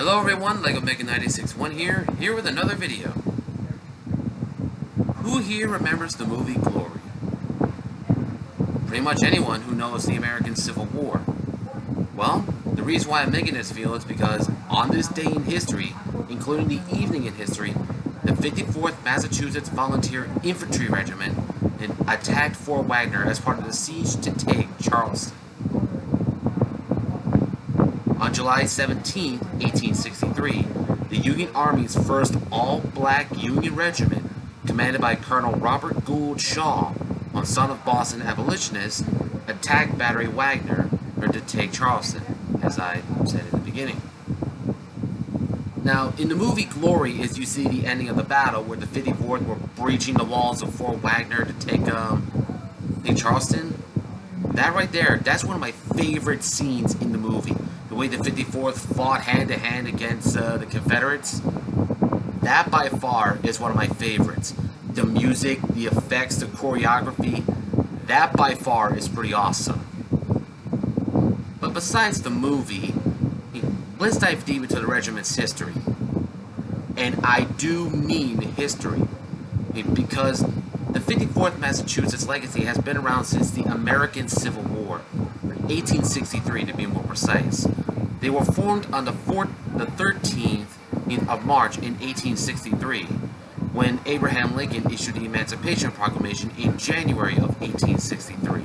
Hello everyone, LEGO Mega 96.1 here with another video. Who here remembers the movie Glory? Pretty much anyone who knows the American Civil War. Well, the reason why I'm making this video is because on this day in history, including the evening in history, the 54th Massachusetts Volunteer Infantry Regiment attacked Fort Wagner as part of the siege to take Charleston. On July 17, 1863, the Union Army's first all-black Union regiment, commanded by Colonel Robert Gould Shaw, a son of Boston abolitionists, attacked Battery Wagner to take Charleston, as I said in the beginning. Now, in the movie Glory, as you see the ending of the battle, where the 54th were breaching the walls of Fort Wagner to take Charleston, that right there, that's one of my favorite scenes in the movie. The way the 54th fought hand-to-hand against the Confederates, that by far is one of my favorites. The music, the effects, the choreography, that by far is pretty awesome. But besides the movie, let's dive deep into the regiment's history. And I do mean history, because the 54th Massachusetts legacy has been around since the American Civil War, 1863 to be more precise. They were formed on the 13th of March in 1863, when Abraham Lincoln issued the Emancipation Proclamation in January of 1863.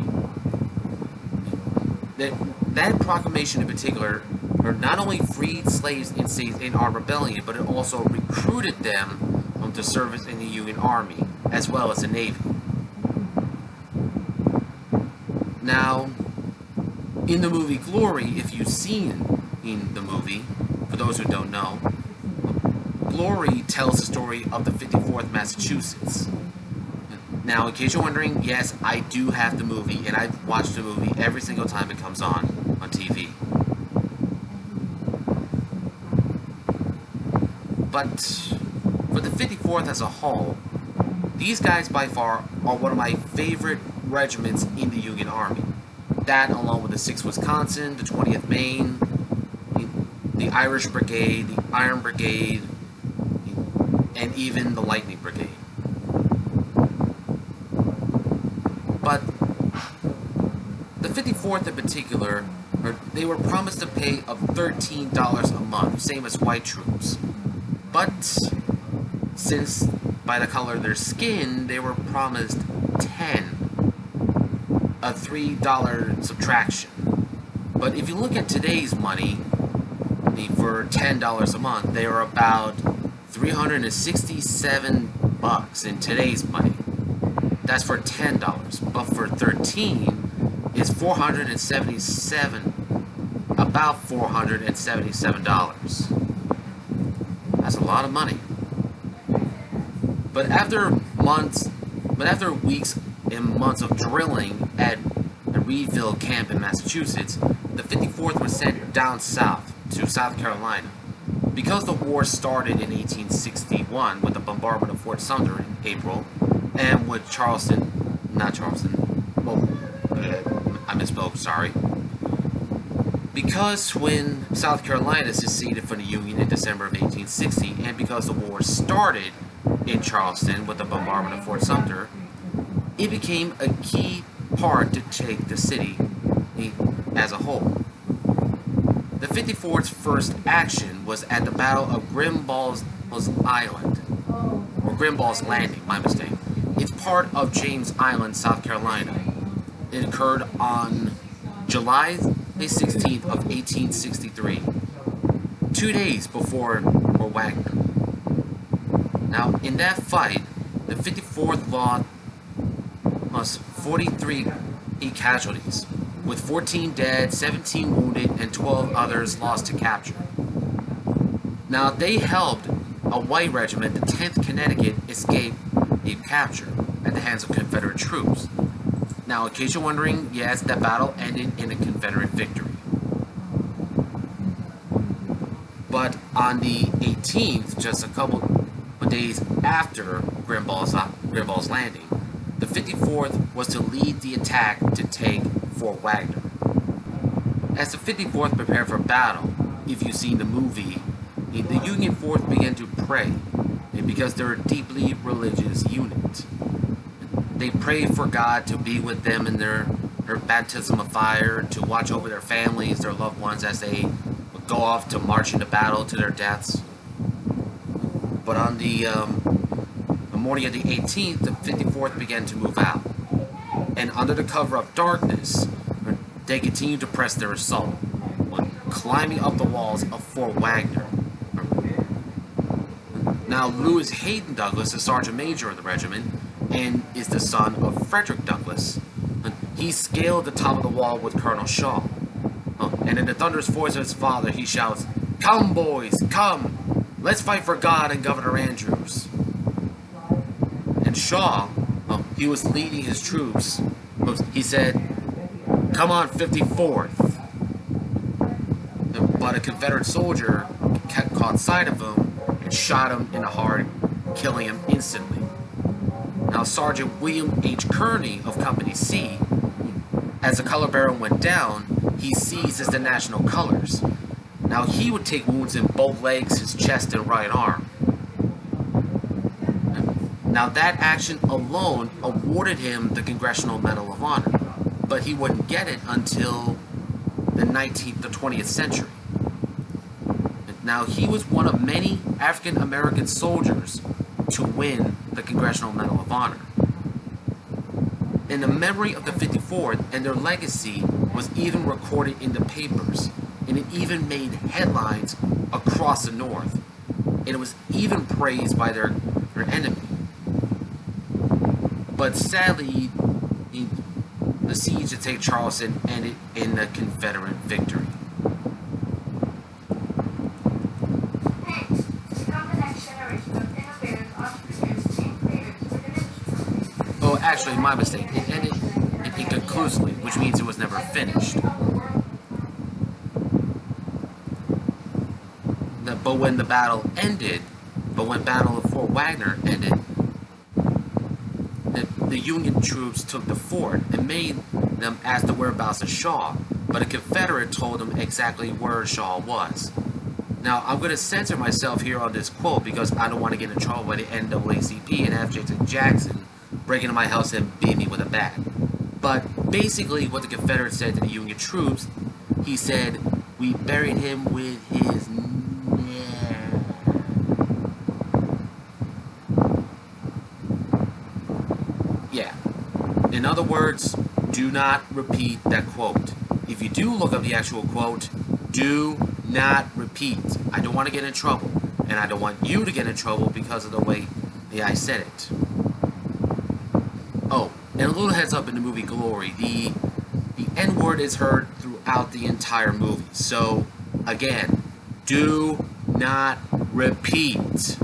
That proclamation in particular not only freed slaves in our rebellion, but it also recruited them to service in the Union Army, as well as the Navy. Now, in the movie Glory, if you've seen in the movie, for those who don't know, Glory tells the story of the 54th Massachusetts. Now, in case you're wondering, yes, I do have the movie, and I've watched the movie every single time it comes on TV. But for the 54th as a whole, these guys by far are one of my favorite regiments in the Union Army. That, along with the 6th Wisconsin, the 20th Maine, the Irish Brigade, the Iron Brigade, and even the Lightning Brigade. But the 54th in particular, they were promised a pay of $13 a month, same as white troops. But since by the color of their skin, they were promised 10, a $3 subtraction. But if you look at today's money, for $10 a month, they are about $367 in today's money. That's for $10, but for 13 is $477, about $477. That's a lot of money. But after weeks and months of drilling at Reedville Camp in Massachusetts, the 54th was sent down south to South Carolina. Because the war started in 1861 with the bombardment of Fort Sumter in April, and with I misspoke, sorry. Because when South Carolina seceded from the Union in December of 1860, and because the war started in Charleston with the bombardment of Fort Sumter, it became a key part to take the city as a whole. The 54th's first action was at the Battle of Grimbal's Island, or Grimbal's Landing, my mistake. It's part of James Island, South Carolina. It occurred on July 16th of 1863, 2 days before Fort Wagner. Now, in that fight, the 54th lost 43 casualties, with 14 dead, 17 wounded, and 12 others lost to capture. Now, they helped a white regiment, the 10th Connecticut, escape capture at the hands of Confederate troops. Now, in case you're wondering, yes, that battle ended in a Confederate victory. But on the 18th, just a couple of days after Grimbal's Landing, the 54th was to lead the attack to take Fort Wagner. As the 54th prepared for battle, if you've seen the movie, The Union 4th began to pray, and because they're a deeply religious unit. They prayed for God to be with them in their baptism of fire, to watch over their families, their loved ones as they would go off to march into battle to their deaths. But on the morning of the 18th, the 54th began to move out. And under the cover of darkness, they continued to press their assault, climbing up the walls of Fort Wagner. Now, Lewis Hayden Douglas, the sergeant major of the regiment, and is the son of Frederick Douglass. He scaled the top of the wall with Colonel Shaw. And in the thunderous voice of his father, he shouts, "Come, boys, come! Let's fight for God and Governor Andrews." And Shaw, he was leading his troops. He said, "Come on, 54th." But a Confederate soldier caught sight of him and shot him in the heart, killing him instantly. Now, Sergeant William H. Kearney of Company C, as the color barrel went down, he seized as the national colors. Now, he would take wounds in both legs, his chest, and right arm. Now, that action alone awarded him the Congressional Medal of Honor, but he wouldn't get it until the 20th century. Now, he was one of many African American soldiers to win the Congressional Medal of Honor. And the memory of the 54th and their legacy was even recorded in the papers, and it even made headlines across the North, and it was even praised by their enemy. But sadly, the siege to take Charleston ended in a Confederate victory. Oh, actually, my mistake. It ended inconclusively, which means it was never finished. But when the battle ended, when Battle of Fort Wagner ended, the Union troops took the fort and made them ask the whereabouts of Shaw, but a Confederate told them exactly where Shaw was. Now, I'm going to censor myself here on this quote because I don't want to get in trouble by the NAACP and have Jackson break into my house and beat me with a bat. But basically what the Confederate said to the Union troops, he said, "We buried him with his Yeah. In other words, do not repeat that quote. If you do look up the actual quote, do not repeat. I don't want to get in trouble, and I don't want you to get in trouble because of the way I said it. Oh, and a little heads up in the movie Glory, the N-word is heard throughout the entire movie. So, again, do not repeat.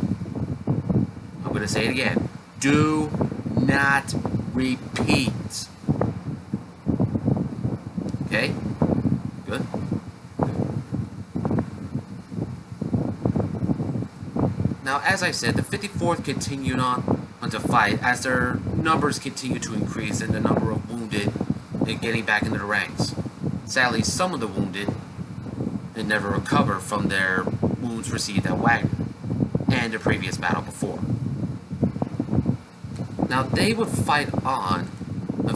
I'm going to say it again. Do not repeat. Okay? Good. Now, as I said, the 54th continued on to fight as their numbers continued to increase and the number of wounded getting back into the ranks. Sadly, some of the wounded never recovered from their wounds received at Wagner and the previous battle before. Now, they would fight on,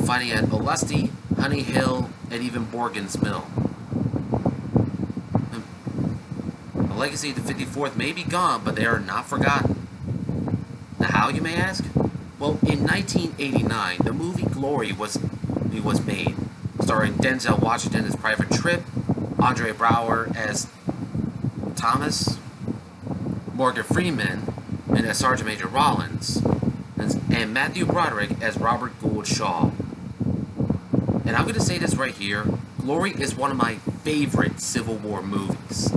fighting at Olustee, Honey Hill, and even Morgan's Mill. The legacy of the 54th may be gone, but they are not forgotten. Now, how, you may ask? Well, in 1989, the movie Glory was made, starring Denzel Washington as Private Tripp, Andre Braugher as Thomas, Morgan Freeman and as Sergeant Major Rollins, and Matthew Broderick as Robert Gould Shaw. And I'm going to say this right here, Glory is one of my favorite Civil War movies.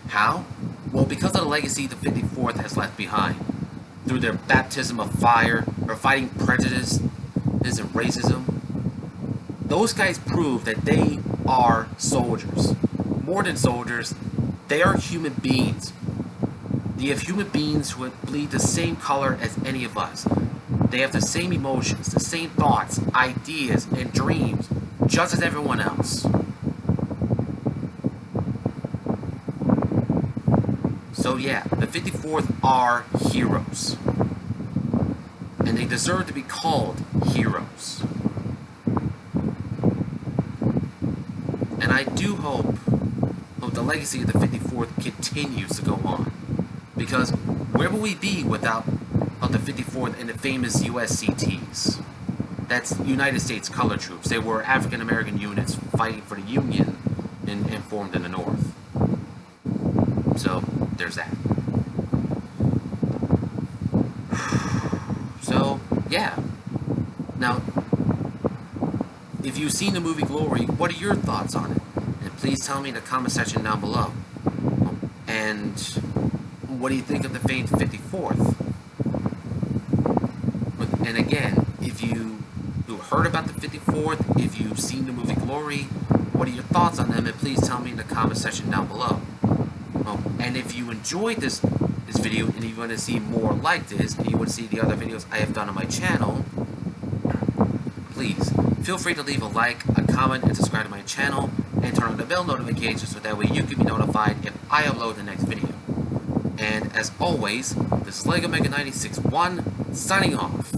How? Well, because of the legacy the 54th has left behind. Through their baptism of fire, or fighting prejudice and racism. Those guys prove that they are soldiers. More than soldiers, they are human beings. They have human beings who bleed the same color as any of us. They have the same emotions, the same thoughts, ideas, and dreams, just as everyone else. So yeah, the 54th are heroes. And they deserve to be called heroes. And I do hope the legacy of the 54th continues to go on. Because where will we be without the 54th and the famous USCTs? That's United States Color Troops. They were African American units fighting for the Union and formed in the North. So, there's that. So, yeah. Now, if you've seen the movie Glory, what are your thoughts on it? And please tell me in the comment section down below. And what do you think of the famed 54th? And again, if you heard about the 54th, if you've seen the movie Glory, what are your thoughts on them? And please tell me in the comment section down below. And if you enjoyed this video and you want to see more like this, and you want to see the other videos I have done on my channel, please feel free to leave a like, a comment, and subscribe to my channel, and turn on the bell notifications so that way you can be notified if I upload the next video. And as always, this is LEGO Mega 96-1 signing off.